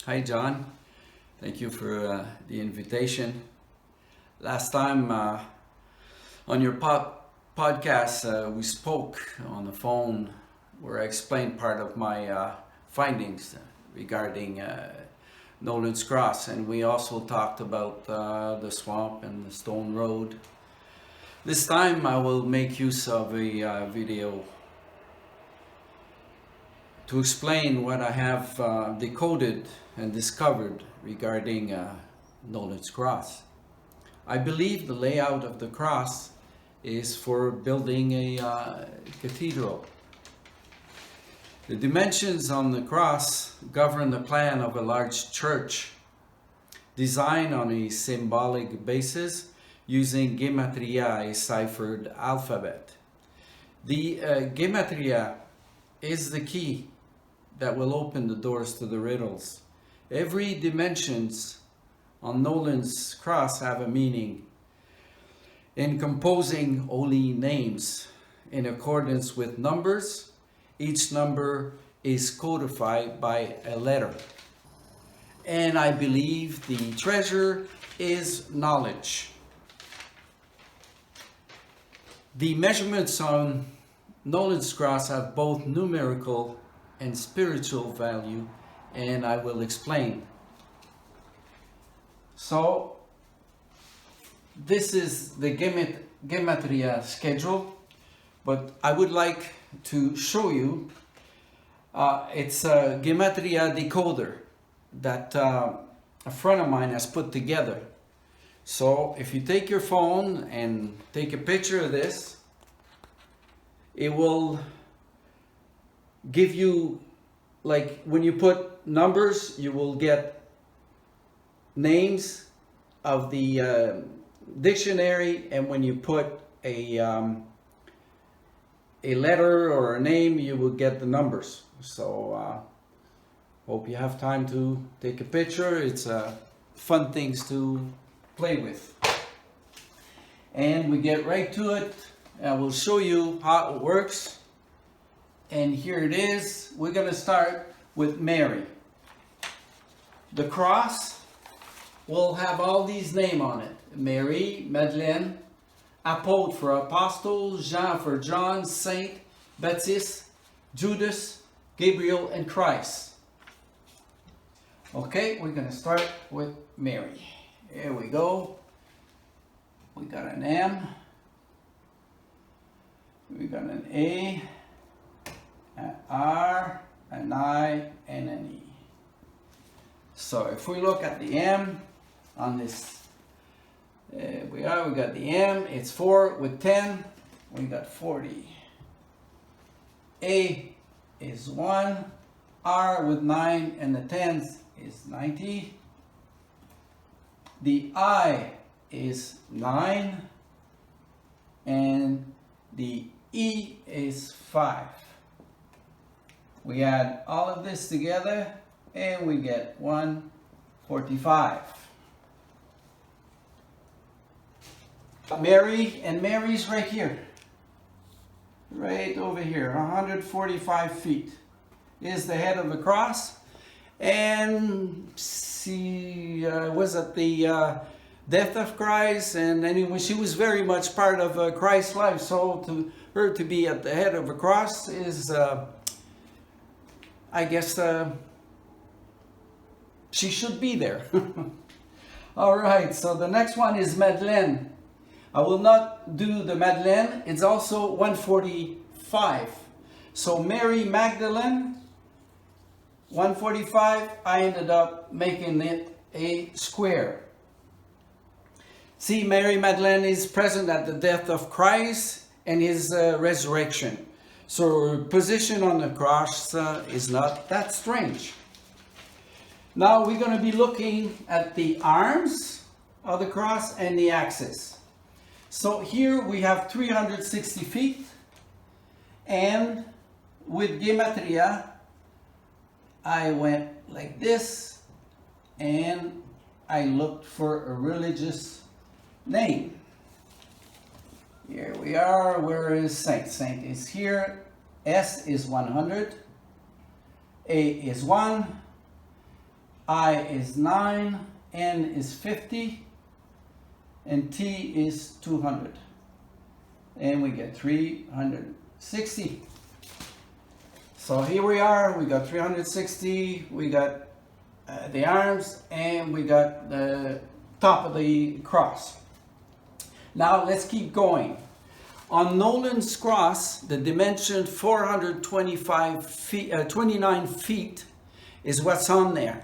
Hi John, thank you for the invitation. Last time on your podcast we spoke on the phone where I explained part of my findings regarding Nolan's Cross, and we also talked about the swamp and the stone road. This time I will make use of a video to explain what I have decoded and discovered regarding Nolan's Cross. I believe the layout of the cross is for building a cathedral. The dimensions on the cross govern the plan of a large church designed on a symbolic basis using Gematria, a ciphered alphabet. The Gematria is the key that will open the doors to the riddles. Every dimensions on Nolan's Cross have a meaning. In composing holy names in accordance with numbers, each number is codified by a letter. And I believe the treasure is knowledge. The measurements on Nolan's Cross have both numerical and spiritual value, and I will explain. So this is the Gematria schedule, but I would like to show you it's a Gematria Decoder that a friend of mine has put together. So if you take your phone and take a picture of this, it will give you, like when you put numbers, you will get names of the dictionary, and when you put a letter or a name, you will get the numbers. So hope you have time to take a picture. It's fun things to play with. And we get right to it. I will show you how it works. And here it is. We're going to start with Mary. The cross will have all these names on it. Mary, Madeleine, Apôtre for Apostle, Jean for John, Saint, Baptiste, Judas, Gabriel, and Christ. Okay, we're going to start with Mary. Here we go. We got an M. We got an A. An R, an I, and an E. So if we look at the M on this, we got the M, it's 4 with 10, we got 40. A is 1, R with 9, and the 10th is 90. The I is 9, and the E is 5. We add all of this together and we get 145. Mary, and Mary's right here. Right over here, 145 feet is the head of the cross. And she was at the death of Christ, and anyway, she was very much part of Christ's life. So to her to be at the head of a cross is I guess she should be there. All right, so the next one is Madeleine. I will not do the Madeleine. It's also 145. So Mary Magdalene, 145. I ended up making it a square. See, Mary Magdalene is present at the death of Christ and his resurrection. So her position on the cross is not that strange. Now we're going to be looking at the arms of the cross and the axis. So here we have 360 feet, and with Gematria I went like this and I looked for a religious name. Here we are. Where is Saint? Saint is here. S is 100. A is 1. I is 9, N is 50, and T is 200. And we get 360. So here we are, we got 360, we got the arms, and we got the top of the cross. Now let's keep going. On Nolan's cross, the dimension 425 feet, 29 feet is what's on there.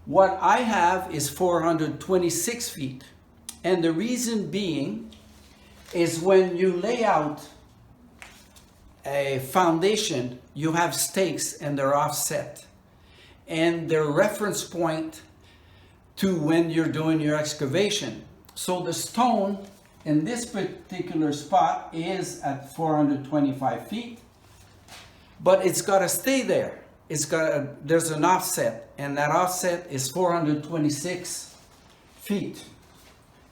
What I have is 426 feet. And the reason being is when you lay out a foundation, you have stakes and they're offset. And they're reference point to when you're doing your excavation. So the stone in this particular spot is at 425 feet, but it's got to stay there. There's an offset, and that offset is 426 feet.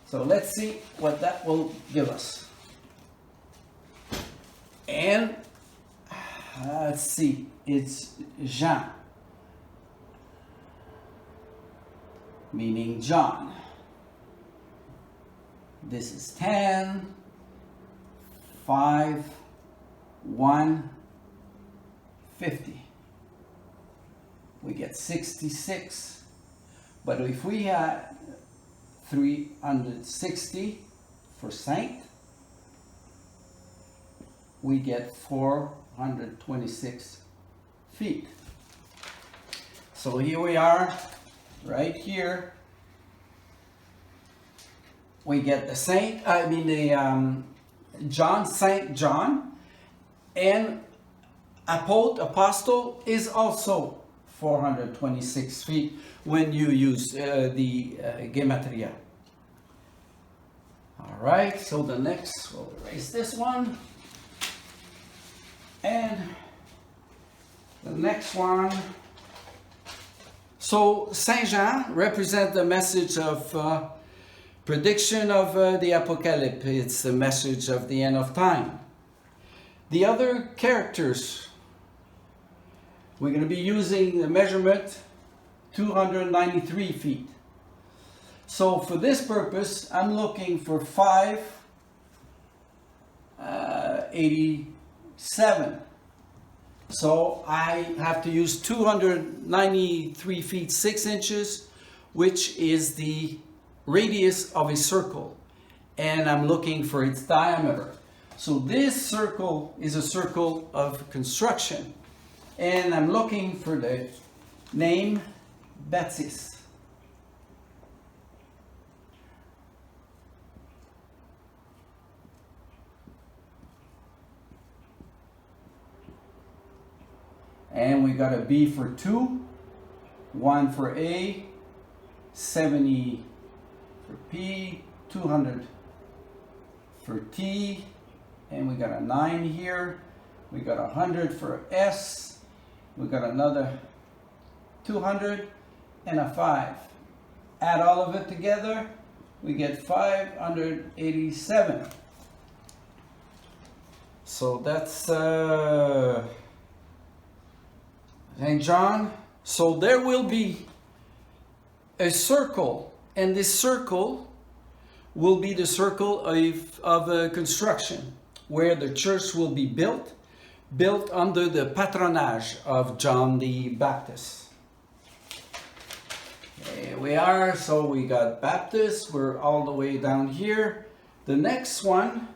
So let's see what that will give us. And let's see, it's Jean, meaning John. This is 10, 5, 1, 50. We get 66. But if we had 360 for Saint, we get 426 feet. So here we are, right here. We get the Saint, John, Saint John, and Apostle is also 426 feet when you use the Gematria. All right, so the next, we'll erase this one. And the next one. So Senja represents the message of prediction of the apocalypse. It's the message of the end of time. The other characters, we're going to be using the measurement 293 feet. So for this purpose, I'm looking for 587. So I have to use 293 feet 6 inches, which is the radius of a circle, and I'm looking for its diameter. So this circle is a circle of construction, and I'm looking for the name Baptiste. And we got a B for 2, 1 for A, 70 for P, 200 for T, and we got a 9 here. We got 100 for S. We got another 200 and a 5. Add all of it together, we get 587. So that's St. John. So there will be a circle, and this circle will be the circle of construction, where the church will be built under the patronage of John the Baptist. Here we are. So we got Baptist. We're all the way down here. The next one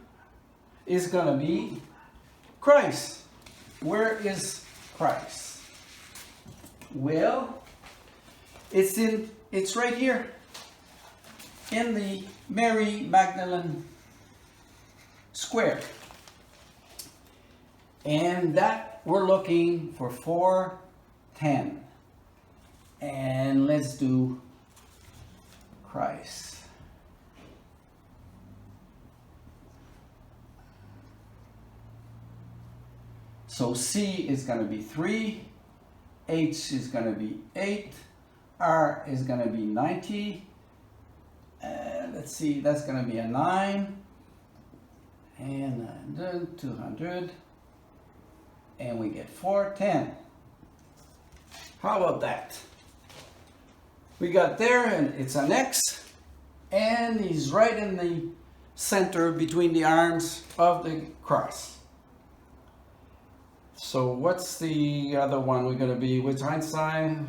is going to be Christ. Where is Christ? Well, it's right here in the Mary Magdalene square. And that we're looking for 410. And let's do Christ. So C is going to be 3, H is going to be 8, R is going to be 90. Let's see, that's going to be a 9. And 200. And we get 410. How about that? we got there, and it's an X, and he's right in the center between the arms of the cross. So what's the other one we're going to be with Einstein?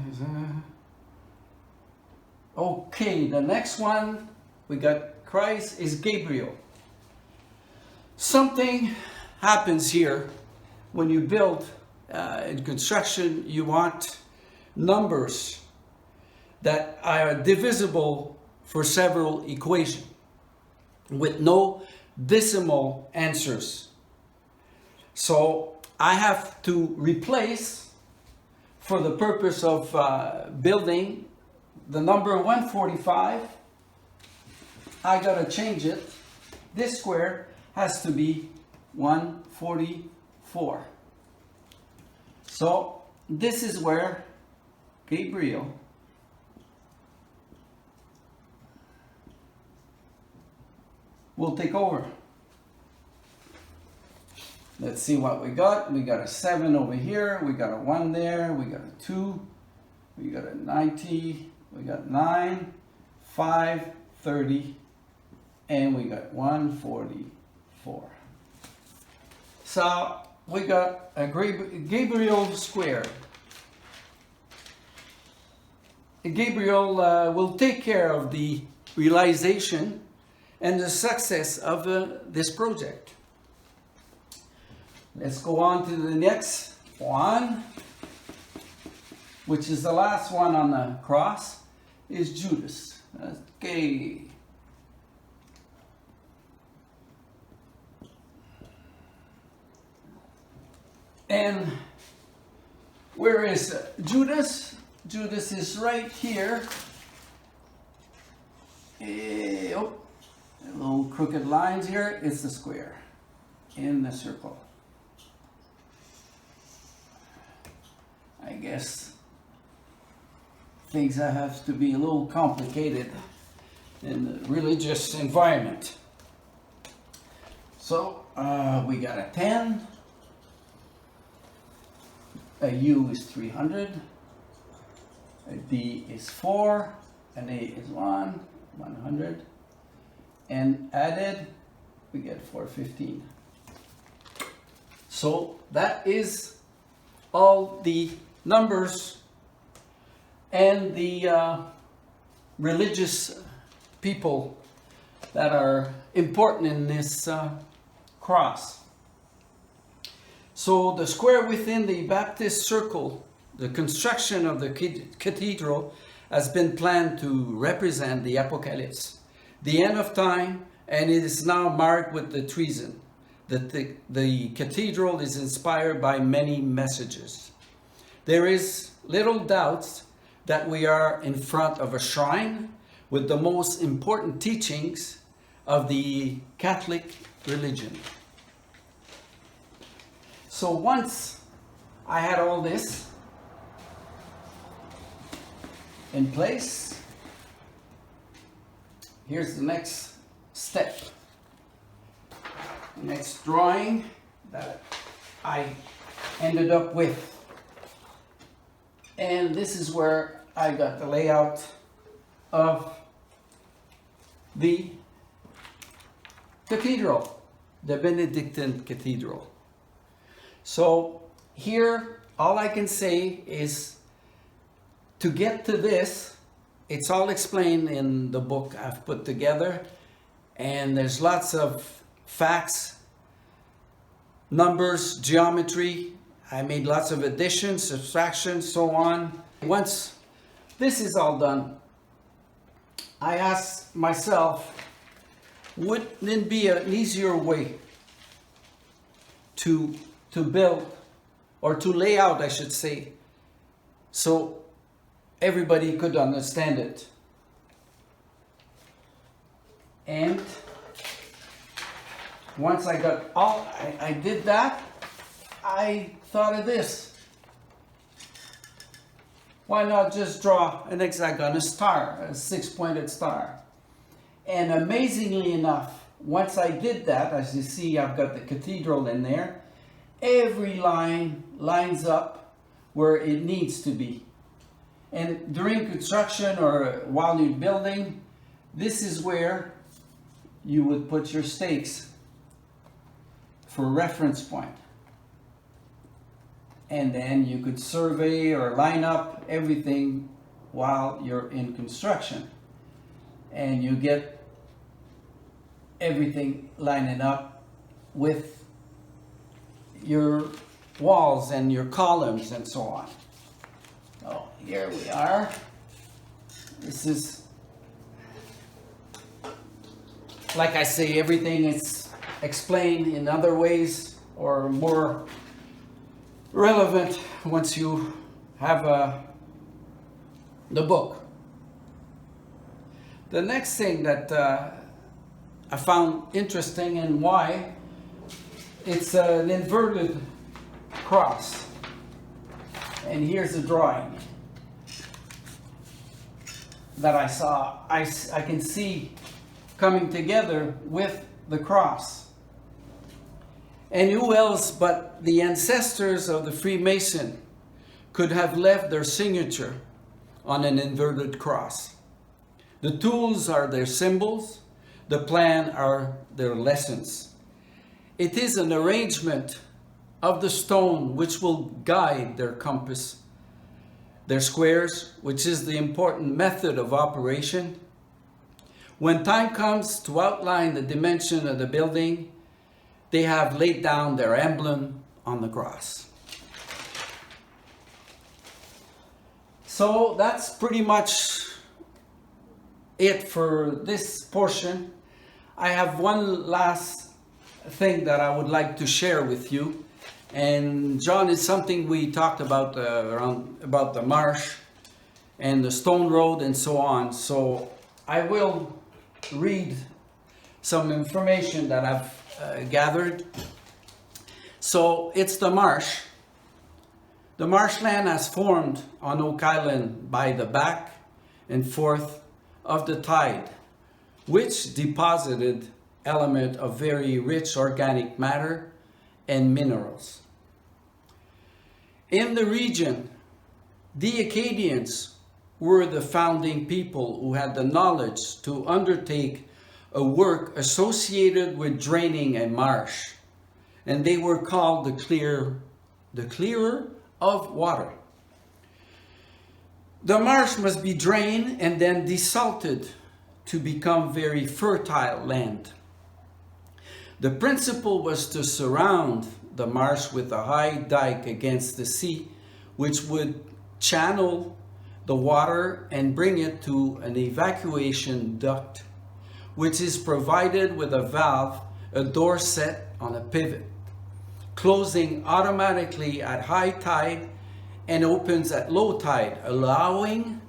Okay, the next one we got Christ is Gabriel. Something happens here when you build in construction. You want numbers that are divisible for several equations with no decimal answers. So I have to replace, for the purpose of building, the number 145. I gotta change it. This square has to be 144. So this is where Gabriel will take over. Let's see what we got. We got a 7 over here. We got a 1 there. We got a 2. We got a 90. We got 9, 5, 30, and we got 144. So we got a Gabriel square. Gabriel will take care of the realization and the success of this project. Let's go on to the next one, which is the last one on the cross, is Judas. Okay. And where is Judas? Judas is right here. Oh, little crooked lines here. It's the square in the circle. I guess things have to be a little complicated in the religious environment. So we got a 10. A U is 300. A D is 4. An A is 100. And added, we get 415. So that is all the numbers and the religious people that are important in this cross. So the square within the Baptist circle, the construction of the cathedral, has been planned to represent the apocalypse, the end of time, and it is now marked with the treason. The cathedral is inspired by many messages. There is little doubt that we are in front of a shrine with the most important teachings of the Catholic religion. So once I had all this in place, here's the next step. The next drawing that I ended up with. And this is where I got the layout of the cathedral, the Benedictine Cathedral. So here, all I can say is to get to this, it's all explained in the book I've put together, and there's lots of facts, numbers, geometry. I made lots of additions, subtractions, so on. Once this is all done, I asked myself, wouldn't it be an easier way to build, or to lay out, I should say, so everybody could understand it? And once I got all, I did that, I thought of this. Why not just draw an hexagon, a star, a six-pointed star? And amazingly enough, once I did that, as you see, I've got the cathedral in there, every line lines up where it needs to be. And during construction or while you're building, this is where you would put your stakes for reference point. And then you could survey or line up everything while you're in construction. And you get everything lining up with your walls and your columns and so on. Oh, here we are. This is, like I say, everything is explained in other ways or more relevant once you have the book. The next thing that I found interesting and why it's an inverted cross. And here's a drawing that I saw. I can see coming together with the cross. And who else but the ancestors of the Freemason could have left their signature on an inverted cross? The tools are their symbols, the plan are their lessons. It is an arrangement of the stone which will guide their compass, their squares, which is the important method of operation. When time comes to outline the dimension of the building, they have laid down their emblem on the cross. So that's pretty much it for this portion. I have one last thing that I would like to share with you. And John, is something we talked about about the marsh and the stone road and so on. So I will read some information that I've gathered. So it's the marsh. The marshland has formed on Oak Island by the back and forth of the tide, which deposited element of very rich organic matter and minerals. In the region, the Acadians were the founding people who had the knowledge to undertake a work associated with draining a marsh, and they were called the clearer of water. The marsh must be drained and then desalted to become very fertile land. The principle was to surround the marsh with a high dike against the sea, which would channel the water and bring it to an evacuation duct, which is provided with a valve, a door set on a pivot, closing automatically at high tide and opens at low tide, allowing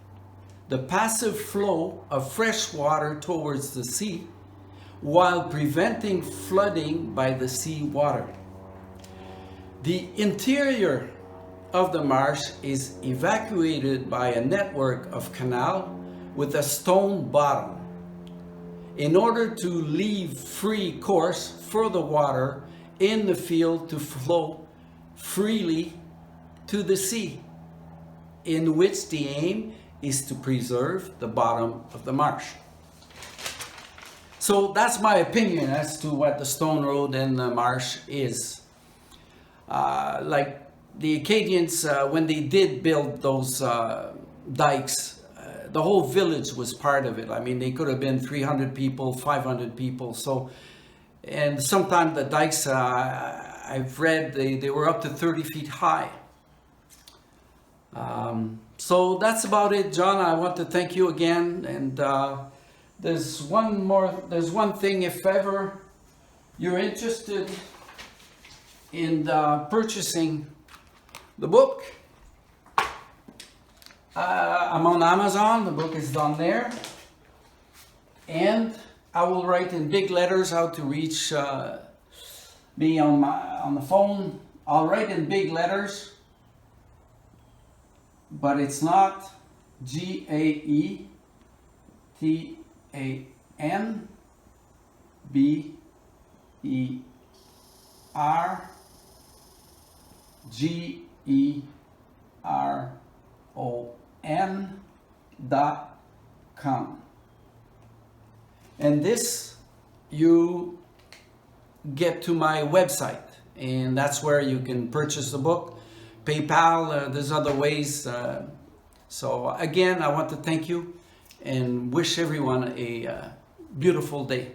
the passive flow of fresh water towards the sea while preventing flooding by the sea water. The interior of the marsh is evacuated by a network of canal with a stone bottom in order to leave free course for the water in the field to flow freely to the sea, in which the aim is to preserve the bottom of the marsh. So that's my opinion as to what the stone road and the marsh is. Like the Acadians, when they did build those dikes, the whole village was part of it. I mean, they could have been 300 people, 500 people. So, and sometimes the dikes, I've read, they were up to 30 feet high. So that's about it, John. I want to thank you again. And there's one thing, if ever you're interested in purchasing the book, I'm on Amazon. The book is down there, and I will write in big letters how to reach me on the phone. I'll write in big letters, but it's not Gaetan Bergeron. And this you get to my website, and that's where you can purchase the book. PayPal, there's other ways. So again, I want to thank you and wish everyone a beautiful day.